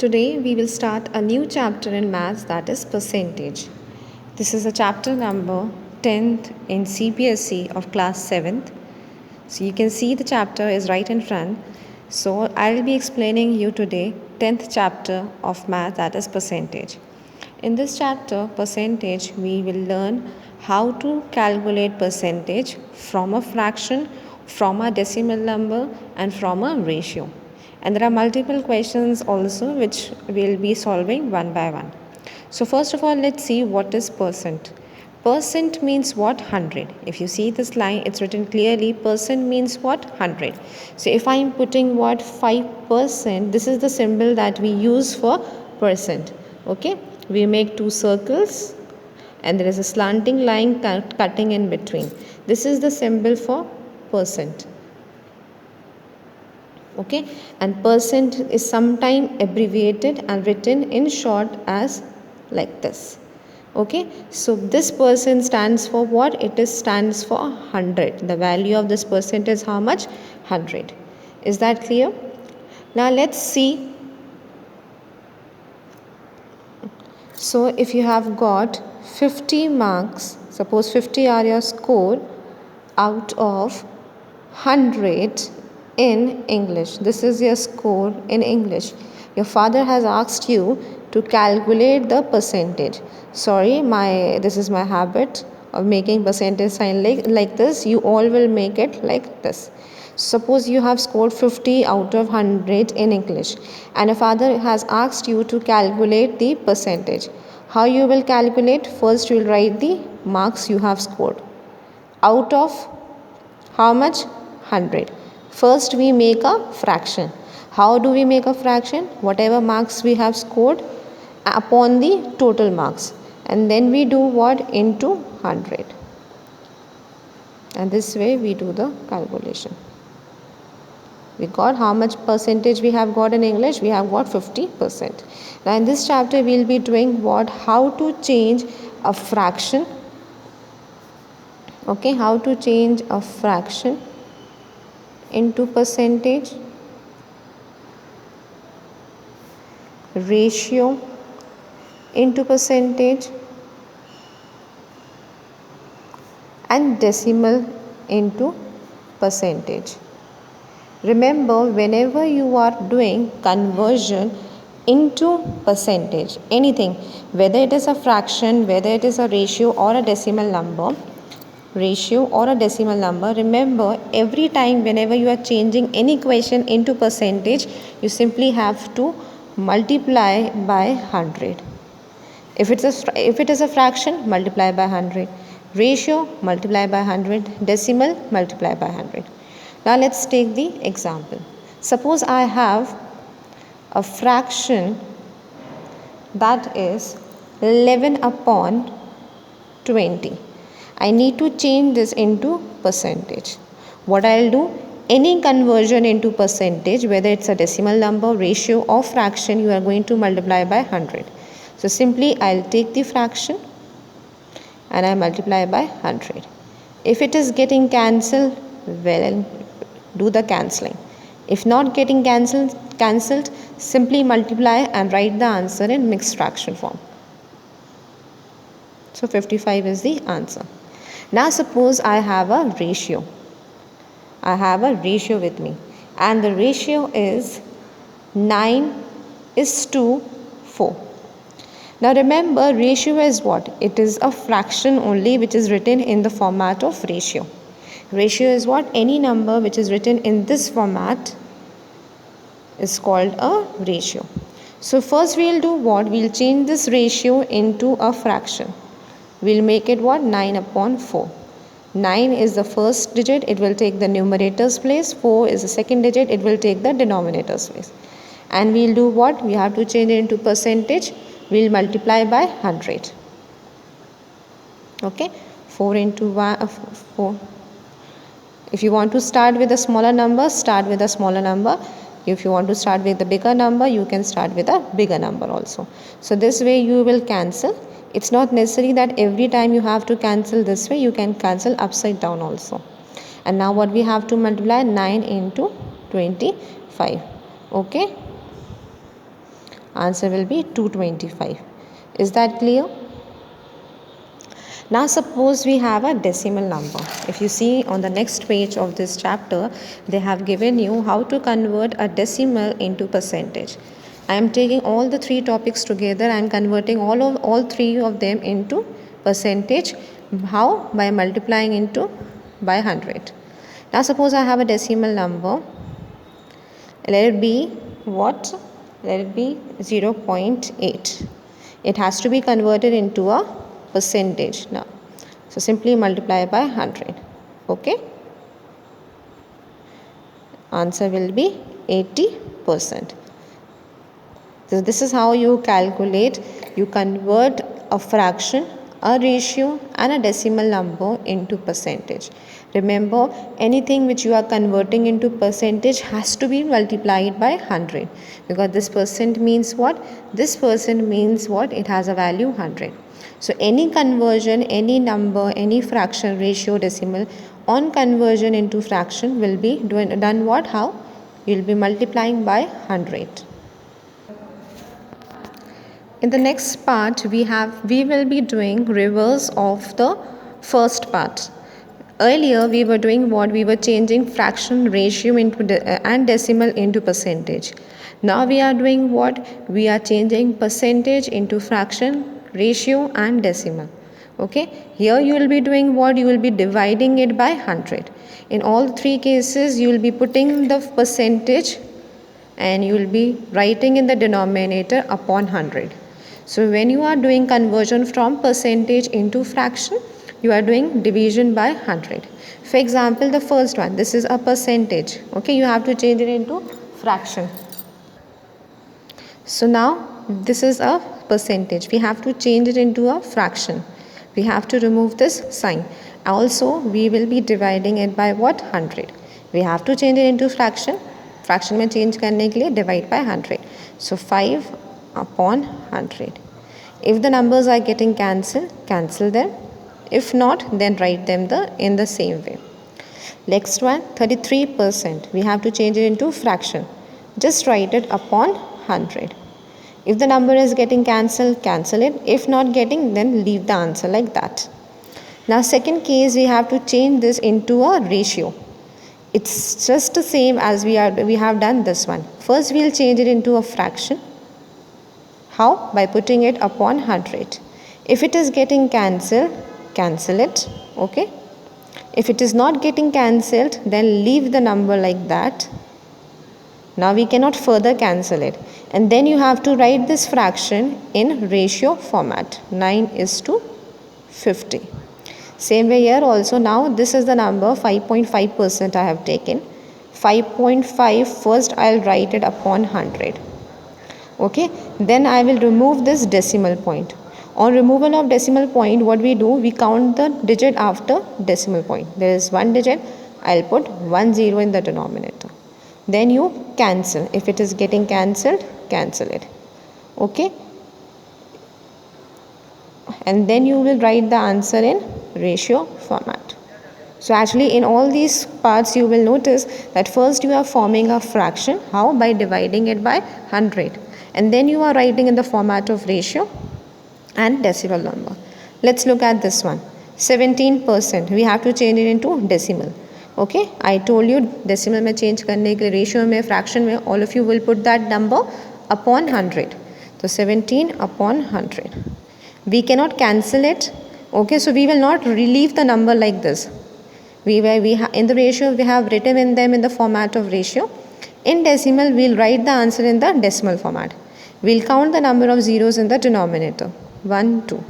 Today we will start a new chapter in maths, that is percentage. This is a chapter number 10th in CBSE of class 7th. So you can see the chapter is right in front. So I will be explaining you today 10th chapter of math, that is percentage. In this chapter percentage we will learn how to calculate percentage from a fraction, from a decimal number and from a ratio. And there are multiple questions also which we'll be solving one by one. So first of all, let's see what is percent. Percent means what? 100. If you see this line, it's written clearly, percent means what? 100. So if I'm putting what? 5%, this is the symbol that we use for percent. Okay, we make two circles and there is a slanting line cutting in between. This is the symbol for percent. Okay, and percent is sometimes abbreviated and written in short as like this. Okay, so this percent stands for what? It stands for 100. The value of this percent is how much? 100. Is that clear? Now let's see. So if you have got 50 marks, suppose 50 are your score out of 100 in English. This is your score in English. Your father has asked you to calculate the percentage. Sorry, this is my habit of making percentage sign like this. You all will make it like this. Suppose you have scored 50 out of 100 in English and your father has asked you to calculate the percentage. How you will calculate? First you will write the marks you have scored. Out of how much? 100. First we make a fraction. How do we make a fraction? Whatever marks we have scored upon the total marks. And then we do what? Into 100. And this way we do the calculation. We got how much percentage we have got in English? We have got 50%. Now in this chapter we will be doing what? How to change a fraction. Okay, how to change a fraction into percentage, ratio into percentage and decimal into percentage. Remember, whenever you are doing conversion into percentage, anything, whether it is a fraction, whether it is a ratio or a decimal number, remember every time whenever you are changing any question into percentage, you simply have to multiply by 100. If it is a fraction, multiply by 100. Ratio, multiply by 100. Decimal, multiply by 100. Now let's take the example. Suppose I have a fraction that is 11 upon 20. I need to change this into percentage. What I'll do? Any conversion into percentage, whether it's a decimal number, ratio or fraction, you are going to multiply by 100. So simply I'll take the fraction and I multiply by 100. If it is getting cancelled, well, do the cancelling. If not getting cancelled, simply multiply and write the answer in mixed fraction form. So 55 is the answer. Now suppose I have a ratio. I have a ratio with me and the ratio is 9:4. Now remember, ratio is what? It is a fraction only which is written in the format of ratio. Ratio is what? Any number which is written in this format is called a ratio. So first we will do what? We will change this ratio into a fraction. We will make it what? 9/4. 9 is the first digit, it will take the numerator's place. 4 is the second digit, it will take the denominator's place. And we will do what? We have to change it into percentage. We will multiply by 100. Okay, 4 into 1, 4. If you want to start with a smaller number, start with a smaller number. If you want to start with a bigger number, you can start with a bigger number also. So this way you will cancel. It's not necessary that every time you have to cancel this way, you can cancel upside down also. And now what we have to multiply? 9 into 25. Okay. Answer will be 225. Is that clear? Now suppose we have a decimal number. If you see on the next page of this chapter, they have given you how to convert a decimal into percentage. I am taking all the three topics together. I am converting all three of them into percentage. How? By multiplying into by 100. Now suppose I have a decimal number. Let it be what? Let it be 0.8. It has to be converted into a percentage now. So simply multiply by 100. Okay. Answer will be 80%. So this is how you calculate, you convert a fraction, a ratio and a decimal number into percentage. Remember, anything which you are converting into percentage has to be multiplied by 100, because this percent means what? This percent means what? It has a value 100. So any conversion, any number, any fraction, ratio, decimal on conversion into fraction will be done what? How? You will be multiplying by 100. In the next part, we will be doing reverse of the first part. Earlier, we were doing what? We were changing fraction, ratio into and decimal into percentage. Now we are doing what? We are changing percentage into fraction, ratio and decimal. Okay. Here you will be doing what? You will be dividing it by 100. In all three cases, you will be putting the percentage and you will be writing in the denominator upon 100. So when you are doing conversion from percentage into fraction, you are doing division by 100. For example, the first one, this is a percentage. Okay, you have to change it into fraction. So now this is a percentage. We have to change it into a fraction. We have to remove this sign. Also, we will be dividing it by what? 100. We have to change it into fraction. Fraction में change करने के लिए divide by 100. So 5 upon 100. If the numbers are getting cancel them. If not, then write them in the same way. Next one, 33%. We have to change it into fraction. Just write it upon 100. If the number is getting cancel it. If not getting, then leave the answer like that. Now second case, we have to change this into a ratio. It's just the same as we have done this one. First we'll change it into a fraction. How? By putting it upon 100. If it is getting cancel it. Okay. If it is not getting cancelled, then leave the number like that. Now we cannot further cancel it. And then you have to write this fraction in ratio format. 9:50. Same way here also. Now this is the number 5.5% I have taken. 5.5 first I'll write it upon 100. Okay. Then I will remove this decimal point. On removal of decimal point, what we do? We count the digit after decimal point. There is one digit. I'll put 10 in the denominator. Then you cancel. If it is getting cancelled, cancel it. Okay. And then you will write the answer in ratio format. So actually in all these parts you will notice that first you are forming a fraction. How? By dividing it by 100. And then you are writing in the format of ratio and decimal number. Let's look at this one. 17%. We have to change it into decimal. Okay. I told you decimal में change करने के लिए ratio में fraction में all of you will put that number upon 100. So 17 upon 100. We cannot cancel it. Okay, so we will not relieve the number like this. In the ratio we have written in them in the format of ratio. In decimal we'll write the answer in the decimal format. We'll count the number of zeros in the denominator. 1, 2.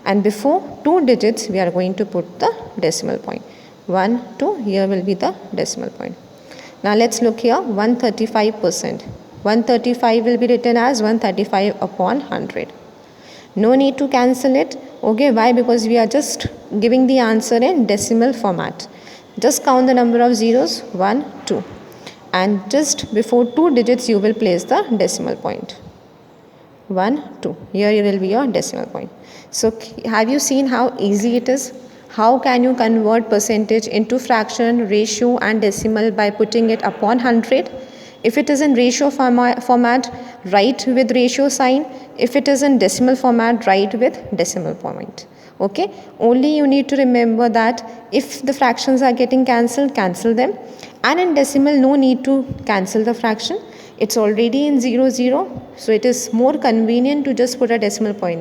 And before 2 digits we are going to put the decimal point. 1, 2. Here will be the decimal point. Now let's look here. 135%. 135 will be written as 135 upon 100. No need to cancel it. Okay, why? Because we are just giving the answer in decimal format. Just count the number of zeros. 1, 2. And just before 2 digits you will place the decimal point. 1, 2. Here will be your decimal point. So have you seen how easy it is? How can you convert percentage into fraction, ratio and decimal by putting it upon 100? If it is in ratio format, write with ratio sign. If it is in decimal format, write with decimal point. Okay, only you need to remember that if the fractions are getting cancelled, cancel them, and in decimal no need to cancel the fraction. It's already in 0 0, so it is more convenient to just put a decimal point.